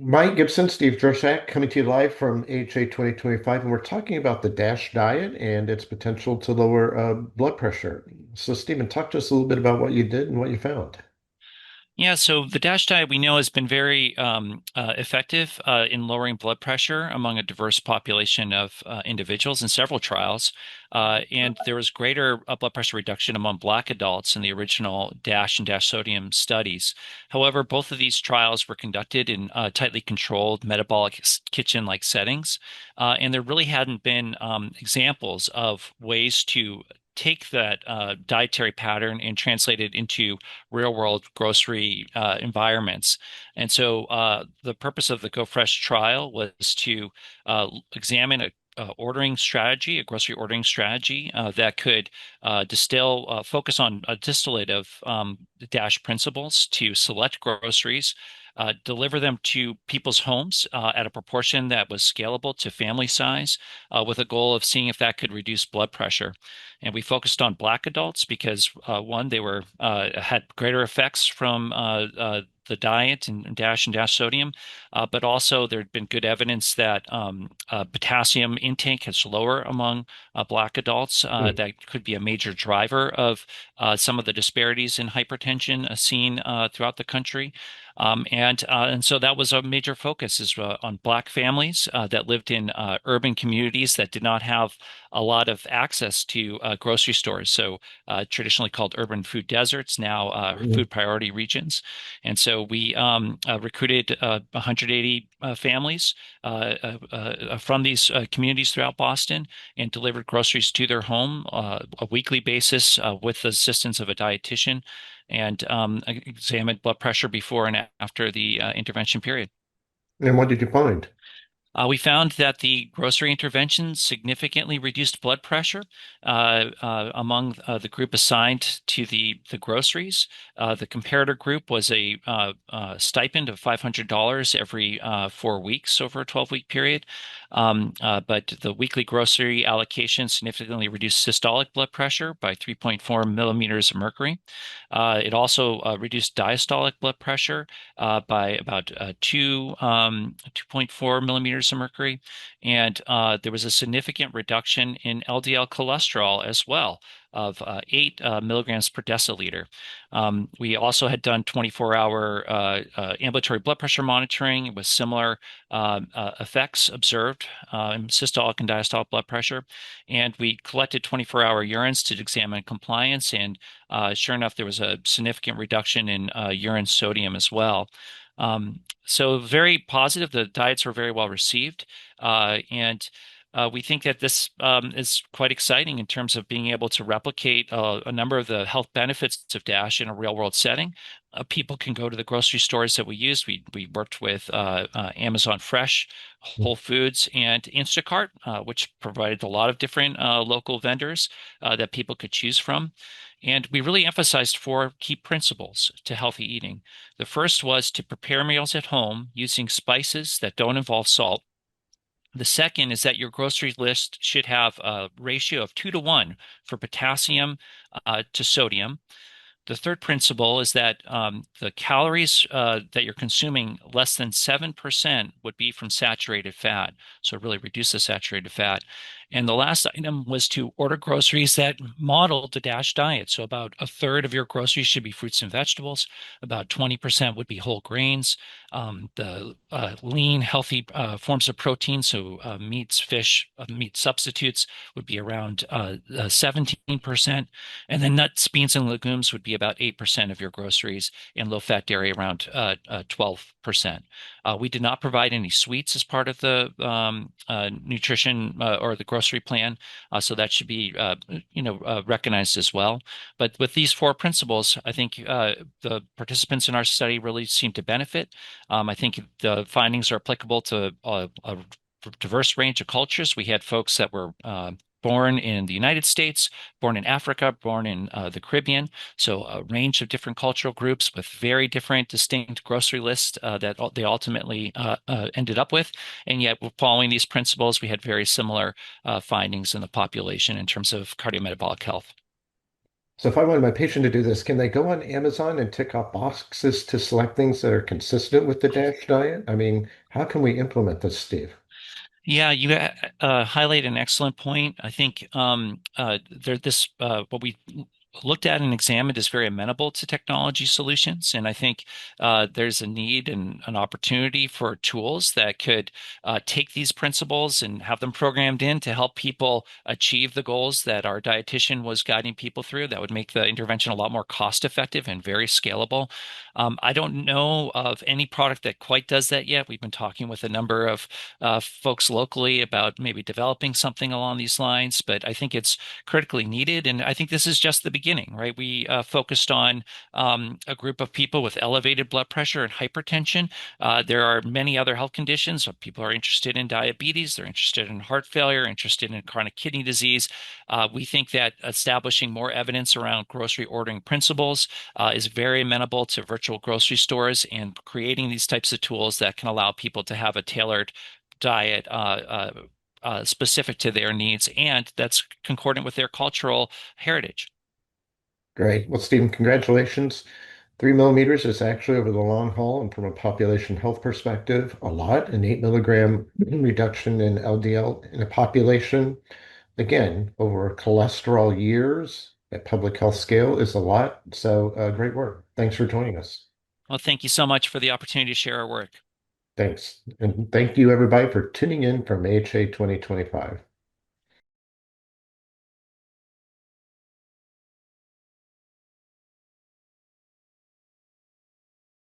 Mike Gibson, Steve Drozak, coming to you live from AHA 2025, and we're talking about the DASH diet and its potential to lower blood pressure. So, Stephen, talk to us a little bit about what you did and what you found. Yeah, so the DASH diet we know has been very effective in lowering blood pressure among a diverse population of individuals in several trials. And there was greater blood pressure reduction among Black adults in the original DASH and DASH sodium studies. However, both of these trials were conducted in tightly controlled metabolic kitchen-like settings. And there really hadn't been examples of ways to take that dietary pattern and translate it into real world grocery environments. And so the purpose of the Go Fresh trial was to examine a ordering strategy, a grocery ordering strategy that could focus on a distillate of DASH principles to select groceries, deliver them to people's homes at a proportion that was scalable to family size, with a goal of seeing if that could reduce blood pressure. And we focused on Black adults because one, they were had greater effects from the diet and dash sodium, but also there had been good evidence that potassium intake is lower among Black adults. That could be a major driver of some of the disparities in hypertension seen throughout the country. And so that was a major focus is on Black families that lived in urban communities that did not have a lot of access to grocery stores. So traditionally called urban food deserts, now food priority regions. And so we recruited 180 families from these communities throughout Boston and delivered groceries to their home a weekly basis with the assistance of a dietitian and examined blood pressure before and after the intervention period. And what did you find? We found that the grocery intervention significantly reduced blood pressure among the group assigned to the groceries. The comparator group was a stipend of $500 every 4 weeks over a 12-week period. But the weekly grocery allocation significantly reduced systolic blood pressure by 3.4 millimeters of mercury. It also reduced diastolic blood pressure by about 2.4 millimeters of mercury. And there was a significant reduction in LDL cholesterol as well of 8 milligrams per deciliter. We also had done 24-hour ambulatory blood pressure monitoring with similar effects observed in systolic and diastolic blood pressure. And we collected 24-hour urines to examine compliance. And sure enough, there was a significant reduction in urine sodium as well. So very positive. The diets were very well received. And we think that this is quite exciting in terms of being able to replicate a number of the health benefits of DASH in a real world setting. People can go to the grocery stores that we used. We worked with Amazon Fresh, Whole Foods, and Instacart, which provided a lot of different local vendors that people could choose from. And we really emphasized four key principles to healthy eating. The first was to prepare meals at home using spices that don't involve salt. The second is that your grocery list should have a ratio of 2 to 1 for potassium to sodium. The third principle is that the calories that you're consuming, less than 7% would be from saturated fat. So really reduce the saturated fat. And the last item was to order groceries that modeled the DASH diet. So about a third of your groceries should be fruits and vegetables. About 20% would be whole grains. The lean, healthy forms of protein, so meats, fish, meat substitutes would be around 17%. And then nuts, beans, and legumes would be about 8% of your groceries, and low-fat dairy around 12%. We did not provide any sweets as part of the nutrition or the grocery plan, so that should be recognized as well. But with these four principles, I think the participants in our study really seemed to benefit. I think the findings are applicable to a diverse range of cultures. We had folks that were born in the United States, born in Africa, born in the Caribbean. So a range of different cultural groups with very different, distinct grocery lists that they ultimately ended up with. And yet, following these principles, we had very similar findings in the population in terms of cardiometabolic health. So if I wanted my patient to do this, can they go on Amazon and tick off boxes to select things that are consistent with the DASH diet? I mean, how can we implement this, Steve? Yeah, you highlight an excellent point. I think this what we looked at and examined is very amenable to technology solutions, and I think there's a need and an opportunity for tools that could take these principles and have them programmed in to help people achieve the goals that our dietitian was guiding people through. That would make the intervention a lot more cost effective and very scalable. I don't know of any product that quite does that yet. We've been talking with a number of folks locally about maybe developing something along these lines, but I think it's critically needed. And I think this is just the beginning, right? We focused on a group of people with elevated blood pressure and hypertension. There are many other health conditions. So people are interested in diabetes, they're interested in heart failure, interested in chronic kidney disease. We think that establishing more evidence around grocery ordering principles is very amenable to virtual grocery stores and creating these types of tools that can allow people to have a tailored diet specific to their needs and that's concordant with their cultural heritage. Great. Well, Stephen, congratulations. 3 millimeters is actually over the long haul and from a population health perspective, a lot. An 8 milligram reduction in LDL in a population, again, over cholesterol years at public health scale is a lot. So great work. Thanks for joining us. Well, thank you so much for the opportunity to share our work. Thanks. And thank you, everybody, for tuning in from AHA 2025.